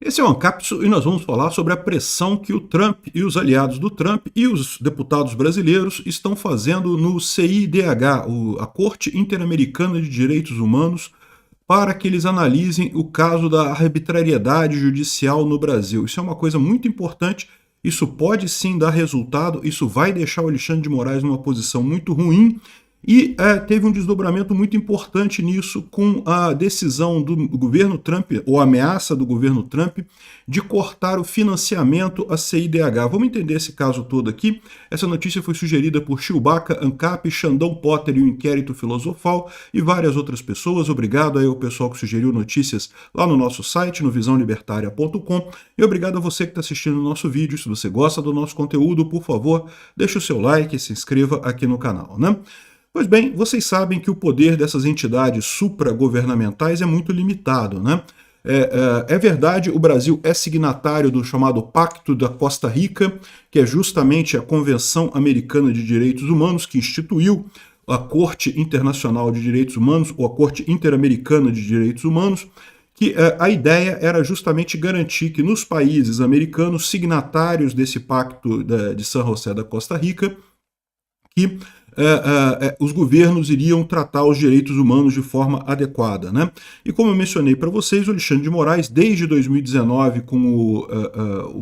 Esse é o Ancapsu e nós vamos falar sobre a pressão que o Trump e os aliados do Trump e os deputados brasileiros estão fazendo no CIDH, a Corte Interamericana de Direitos Humanos, para que eles analisem o caso da arbitrariedade judicial no Brasil. Isso é uma coisa muito importante, isso pode sim dar resultado, isso vai deixar o Alexandre de Moraes numa posição muito ruim. E teve um desdobramento muito importante nisso com a decisão do governo Trump, ou a ameaça do governo Trump, de cortar o financiamento à CIDH. Vamos entender esse caso todo aqui. Essa notícia foi sugerida por Chewbacca, ANCAP, Xandão Potter e o Inquérito Filosofal e várias outras pessoas. Obrigado aí ao pessoal que sugeriu notícias lá no nosso site, no visãolibertaria.com. E obrigado a você que está assistindo o nosso vídeo. Se você gosta do nosso conteúdo, por favor, deixe o seu like e se inscreva aqui no canal, né? Pois bem, vocês sabem que o poder dessas entidades supragovernamentais é muito limitado, né? É verdade, o Brasil é signatário do chamado Pacto da Costa Rica, que é justamente a Convenção Americana de Direitos Humanos, que instituiu a Corte Internacional de Direitos Humanos, ou a Corte Interamericana de Direitos Humanos, que a ideia era justamente garantir que nos países americanos signatários desse Pacto de San José da Costa Rica, que os governos iriam tratar os direitos humanos de forma adequada, né? E como eu mencionei para vocês, o Alexandre de Moraes, desde 2019, com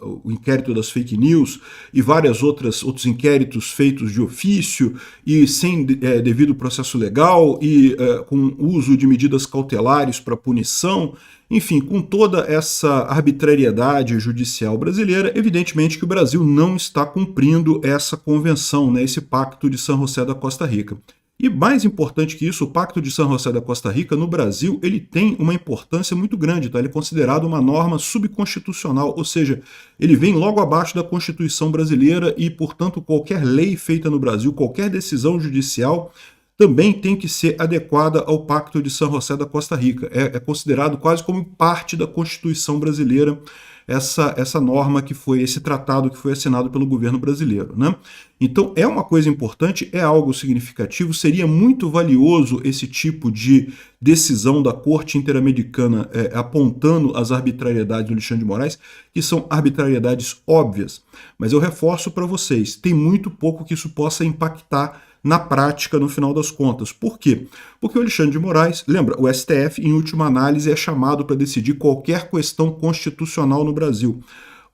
o inquérito das fake news e vários outros inquéritos feitos de ofício e sem devido processo legal e com uso de medidas cautelares para punição, enfim, com toda essa arbitrariedade judicial brasileira, evidentemente que o Brasil não está cumprindo essa convenção, né, esse Pacto de San José da Costa Rica. E mais importante que isso, o Pacto de San José da Costa Rica, no Brasil, ele tem uma importância muito grande, tá? Ele é considerado uma norma subconstitucional, ou seja, ele vem logo abaixo da Constituição brasileira e, portanto, qualquer lei feita no Brasil, qualquer decisão judicial, também tem que ser adequada ao Pacto de San José da Costa Rica. É considerado quase como parte da Constituição brasileira essa norma que foi, esse tratado que foi assinado pelo governo brasileiro, né? Então é uma coisa importante, é algo significativo, seria muito valioso esse tipo de decisão da Corte Interamericana apontando as arbitrariedades do Alexandre de Moraes, que são arbitrariedades óbvias. Mas eu reforço para vocês, tem muito pouco que isso possa impactar na prática, no final das contas. Por quê? Porque o Alexandre de Moraes, lembra, o STF, em última análise, é chamado para decidir qualquer questão constitucional no Brasil.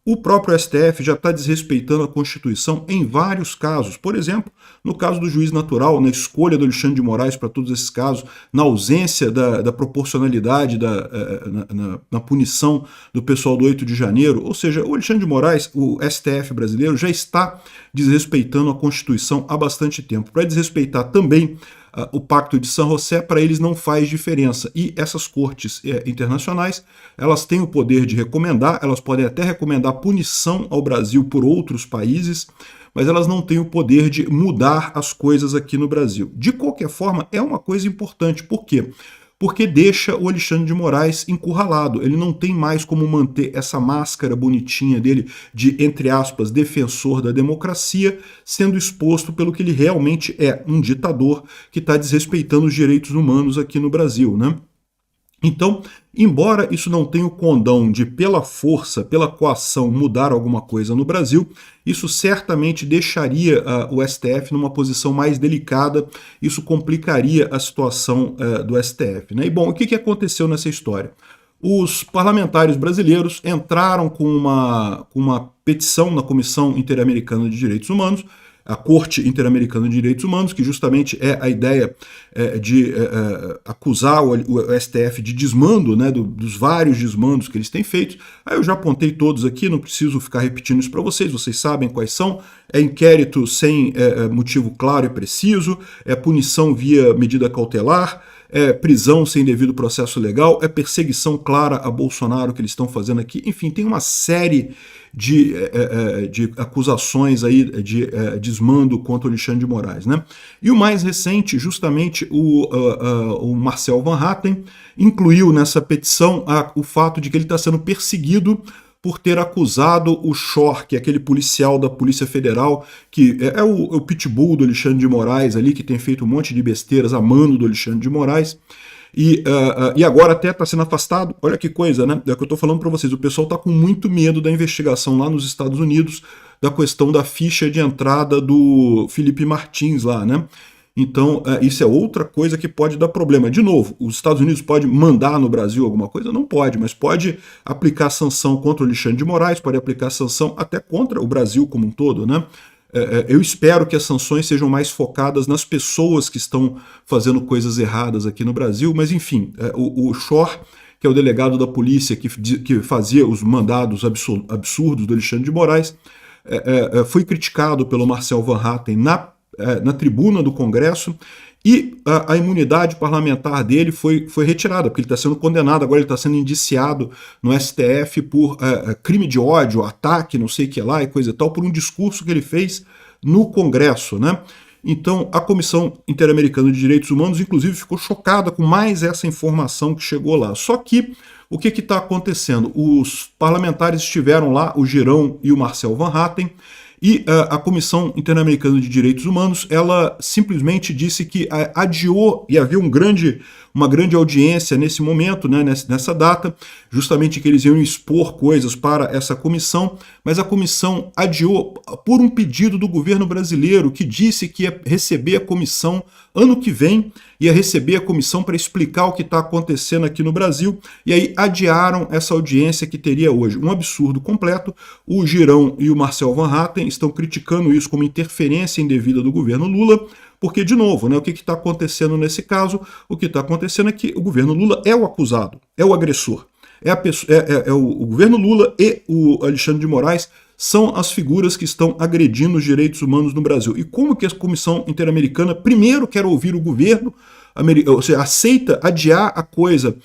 O próprio STF já está desrespeitando a Constituição em vários casos. Por exemplo, no caso do juiz natural, na escolha do Alexandre de Moraes para todos esses casos, na ausência da proporcionalidade na punição do pessoal do 8 de janeiro. Ou seja, o Alexandre de Moraes, o STF brasileiro, já está desrespeitando a Constituição há bastante tempo. Para desrespeitar também o Pacto de San José, para eles não faz diferença. E essas cortes internacionais, elas têm o poder de recomendar, elas podem até recomendar punição ao Brasil por outros países, mas elas não têm o poder de mudar as coisas aqui no Brasil. De qualquer forma, é uma coisa importante. Por quê? Porque deixa o Alexandre de Moraes encurralado. Ele não tem mais como manter essa máscara bonitinha dele de, entre aspas, defensor da democracia, sendo exposto pelo que ele realmente é, um ditador que está desrespeitando os direitos humanos aqui no Brasil, né? Então, embora isso não tenha o condão de, pela força, pela coação, mudar alguma coisa no Brasil, isso certamente deixaria o STF numa posição mais delicada, isso complicaria a situação do STF, né? E, bom, o que aconteceu nessa história? Os parlamentares brasileiros entraram com uma petição na Comissão Interamericana de Direitos Humanos, a Corte Interamericana de Direitos Humanos, que justamente é a ideia de acusar o STF de desmando, né, dos vários desmandos que eles têm feito. Aí eu já apontei todos aqui, não preciso ficar repetindo isso para vocês sabem quais são. É inquérito sem motivo claro e preciso, é punição via medida cautelar, é prisão sem devido processo legal, é perseguição clara a Bolsonaro que eles estão fazendo aqui. Enfim, tem uma série de acusações aí de desmando contra o Alexandre de Moraes, né? E o mais recente, justamente o Marcel Van Hatten, incluiu nessa petição o fato de que ele está sendo perseguido por ter acusado o Shor, que é aquele policial da Polícia Federal, que é o pitbull do Alexandre de Moraes ali, que tem feito um monte de besteiras a mando do Alexandre de Moraes. e agora até está sendo afastado. Olha que coisa, né? É o que eu estou falando para vocês. O pessoal está com muito medo da investigação lá nos Estados Unidos, da questão da ficha de entrada do Felipe Martins lá, né? Então, isso é outra coisa que pode dar problema. De novo, os Estados Unidos pode mandar no Brasil alguma coisa? Não pode, mas pode aplicar sanção contra o Alexandre de Moraes, pode aplicar sanção até contra o Brasil como um todo, né? Eu espero que as sanções sejam mais focadas nas pessoas que estão fazendo coisas erradas aqui no Brasil, mas enfim, o Shor, que é o delegado da polícia que fazia os mandados absurdos do Alexandre de Moraes, foi criticado pelo Marcel Van Hatten na tribuna do Congresso, e a imunidade parlamentar dele foi retirada, porque ele está sendo condenado, agora ele está sendo indiciado no STF por crime de ódio, ataque, não sei o que lá e coisa e tal, por um discurso que ele fez no Congresso, né? Então, a Comissão Interamericana de Direitos Humanos, inclusive, ficou chocada com mais essa informação que chegou lá. Só que, o que está acontecendo? Os parlamentares estiveram lá, o Girão e o Marcel Van Hatten, e a Comissão Interamericana de Direitos Humanos, ela simplesmente disse que adiou, e havia uma grande audiência nesse momento, né, nessa data, justamente que eles iam expor coisas para essa comissão, mas a comissão adiou por um pedido do governo brasileiro, que disse que ia receber a comissão ano que vem, ia receber a comissão para explicar o que está acontecendo aqui no Brasil, e aí adiaram essa audiência que teria hoje. Um absurdo completo. O Girão e o Marcel Van Hatten estão criticando isso como interferência indevida do governo Lula, porque, de novo, né, o que está acontecendo nesse caso? O que está acontecendo é que o governo Lula é o acusado, é o agressor. O governo Lula e o Alexandre de Moraes são as figuras que estão agredindo os direitos humanos no Brasil. E como que a Comissão Interamericana primeiro quer ouvir o governo, ou seja, aceita adiar a coisa,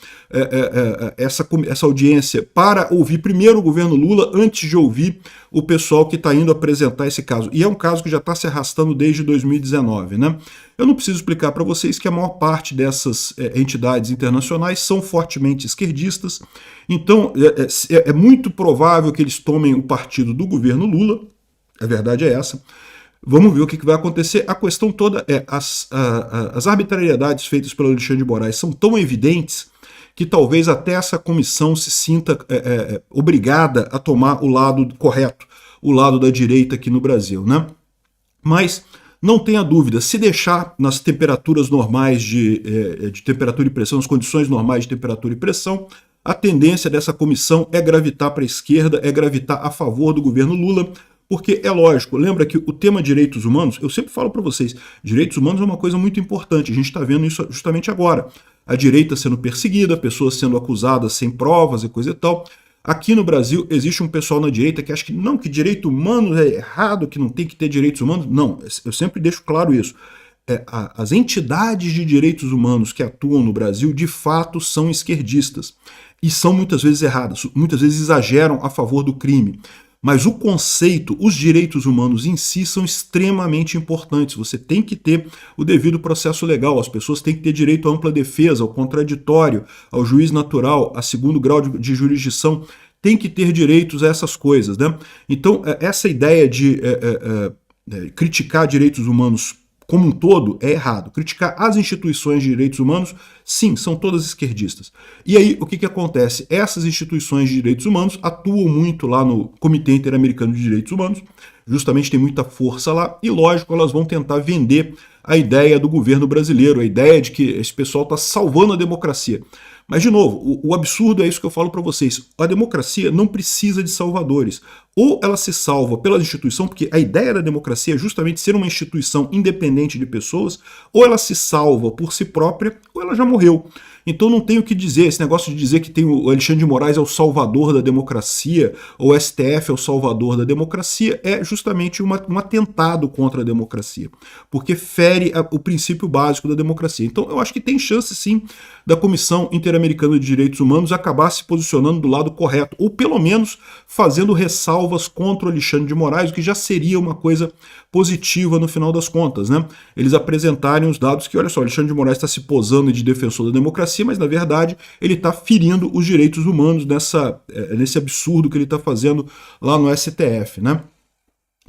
essa audiência, para ouvir primeiro o governo Lula antes de ouvir o pessoal que está indo apresentar esse caso. E é um caso que já está se arrastando desde 2019, né? Eu não preciso explicar para vocês que a maior parte dessas entidades internacionais são fortemente esquerdistas, então é muito provável que eles tomem o partido do governo Lula, a verdade é essa. Vamos ver o que vai acontecer. A questão toda é as arbitrariedades feitas pelo Alexandre de Moraes são tão evidentes que talvez até essa comissão se sinta obrigada a tomar o lado correto, o lado da direita aqui no Brasil, né? Mas não tenha dúvida, se deixar nas temperaturas normais de temperatura e pressão, nas condições normais de temperatura e pressão, a tendência dessa comissão é gravitar para a esquerda, é gravitar a favor do governo Lula, porque é lógico, lembra que o tema direitos humanos, eu sempre falo para vocês, direitos humanos é uma coisa muito importante, a gente está vendo isso justamente agora. A direita sendo perseguida, pessoas sendo acusadas sem provas e coisa e tal. Aqui no Brasil existe um pessoal na direita que acha que não, que direito humano é errado, que não tem que ter direitos humanos. Não, eu sempre deixo claro isso. As entidades de direitos humanos que atuam no Brasil, de fato, são esquerdistas. E são muitas vezes erradas, muitas vezes exageram a favor do crime. Mas o conceito, os direitos humanos em si são extremamente importantes. Você tem que ter o devido processo legal, as pessoas têm que ter direito à ampla defesa, ao contraditório, ao juiz natural, a segundo grau de jurisdição, tem que ter direitos a essas coisas, né? Então, essa ideia de criticar direitos humanos como um todo é errado. Criticar as instituições de direitos humanos, sim, são todas esquerdistas. E aí, o que acontece? Essas instituições de direitos humanos atuam muito lá no Comitê Interamericano de Direitos Humanos, justamente tem muita força lá, e lógico, elas vão tentar vender a ideia do governo brasileiro, a ideia de que esse pessoal está salvando a democracia. Mas, de novo, o absurdo é isso que eu falo para vocês. A democracia não precisa de salvadores. Ou ela se salva pela instituição, porque a ideia da democracia é justamente ser uma instituição independente de pessoas, ou ela se salva por si própria, ou ela já morreu. Então não tem o que dizer, esse negócio de dizer que tem o Alexandre de Moraes é o salvador da democracia, ou o STF é o salvador da democracia, é justamente um atentado contra a democracia, porque fere o princípio básico da democracia. Então eu acho que tem chance sim da Comissão Interamericana de Direitos Humanos acabar se posicionando do lado correto, ou pelo menos fazendo ressalvas contra o Alexandre de Moraes, o que já seria uma coisa positiva no final das contas, né? Eles apresentarem os dados que, olha só, o Alexandre de Moraes está se posando de defensor da democracia, mas na verdade ele está ferindo os direitos humanos nesse absurdo que ele está fazendo lá no STF, né?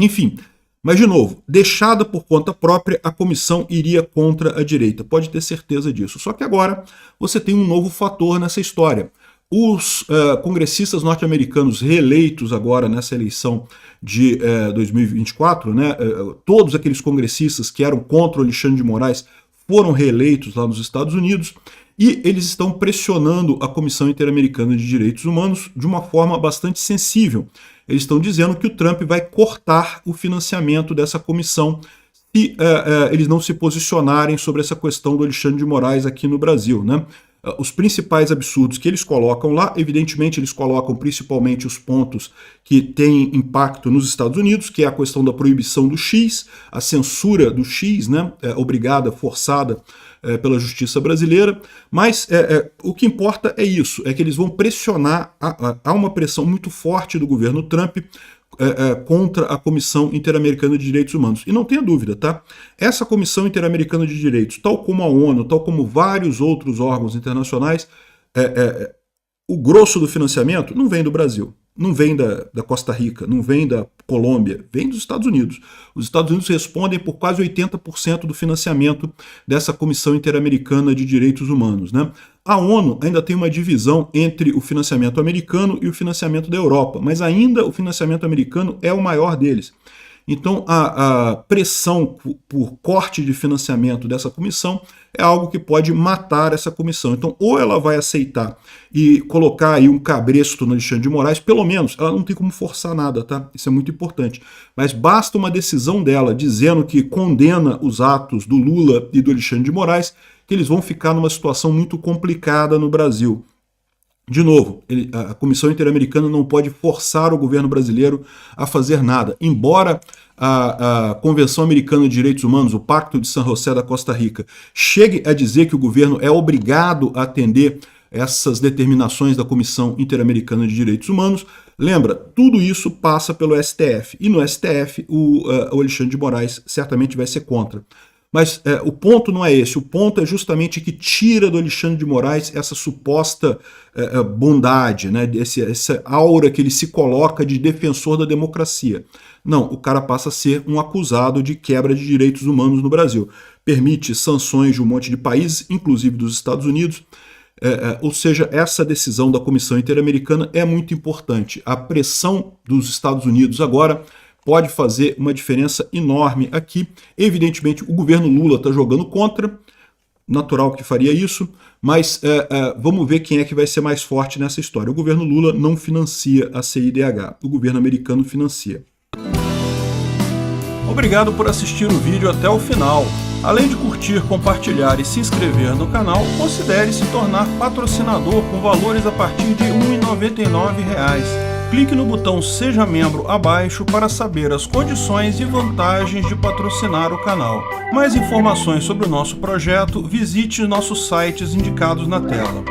Enfim, Mas, de novo, deixada por conta própria, a comissão iria contra a direita. Pode ter certeza disso. Só que agora você tem um novo fator nessa história. Os congressistas norte-americanos reeleitos agora nessa eleição de 2024, né, todos aqueles congressistas que eram contra o Alexandre de Moraes foram reeleitos lá nos Estados Unidos, e eles estão pressionando a Comissão Interamericana de Direitos Humanos de uma forma bastante sensível. Eles estão dizendo que o Trump vai cortar o financiamento dessa comissão se eles não se posicionarem sobre essa questão do Alexandre de Moraes aqui no Brasil, né? Os principais absurdos que eles colocam lá, evidentemente eles colocam principalmente os pontos que têm impacto nos Estados Unidos, que é a questão da proibição do X, a censura do X, né, obrigada, forçada pela justiça brasileira, mas o que importa é isso, é que eles vão pressionar, há uma pressão muito forte do governo Trump contra a Comissão Interamericana de Direitos Humanos. E não tenha dúvida, tá? Essa Comissão Interamericana de Direitos, tal como a ONU, tal como vários outros órgãos internacionais, o grosso do financiamento não vem do Brasil, não vem da Costa Rica, não vem da Colômbia, vem dos Estados Unidos. Os Estados Unidos respondem por quase 80% do financiamento dessa Comissão Interamericana de Direitos Humanos, né? A ONU ainda tem uma divisão entre o financiamento americano e o financiamento da Europa, mas ainda o financiamento americano é o maior deles. Então a pressão por corte de financiamento dessa comissão é algo que pode matar essa comissão. Então ou ela vai aceitar e colocar aí um cabresto no Alexandre de Moraes, pelo menos, ela não tem como forçar nada, tá? Isso é muito importante. Mas basta uma decisão dela dizendo que condena os atos do Lula e do Alexandre de Moraes, que eles vão ficar numa situação muito complicada no Brasil. De novo, a Comissão Interamericana não pode forçar o governo brasileiro a fazer nada. Embora a Convenção Americana de Direitos Humanos, o Pacto de San José da Costa Rica, chegue a dizer que o governo é obrigado a atender essas determinações da Comissão Interamericana de Direitos Humanos, lembra, tudo isso passa pelo STF. E no STF o Alexandre de Moraes certamente vai ser contra. Mas o ponto não é esse, o ponto é justamente que tira do Alexandre de Moraes essa suposta bondade, né, essa aura que ele se coloca de defensor da democracia. Não, o cara passa a ser um acusado de quebra de direitos humanos no Brasil. Permite sanções de um monte de países, inclusive dos Estados Unidos. Ou seja, essa decisão da Comissão Interamericana é muito importante. A pressão dos Estados Unidos agora pode fazer uma diferença enorme aqui. Evidentemente, o governo Lula está jogando contra, natural que faria isso, mas vamos ver quem é que vai ser mais forte nessa história. O governo Lula não financia a CIDH, o governo americano financia. Obrigado por assistir o vídeo até o final. Além de curtir, compartilhar e se inscrever no canal, considere se tornar patrocinador com valores a partir de R$ 1,99. Clique no botão Seja Membro abaixo para saber as condições e vantagens de patrocinar o canal. Mais informações sobre o nosso projeto, visite nossos sites indicados na tela.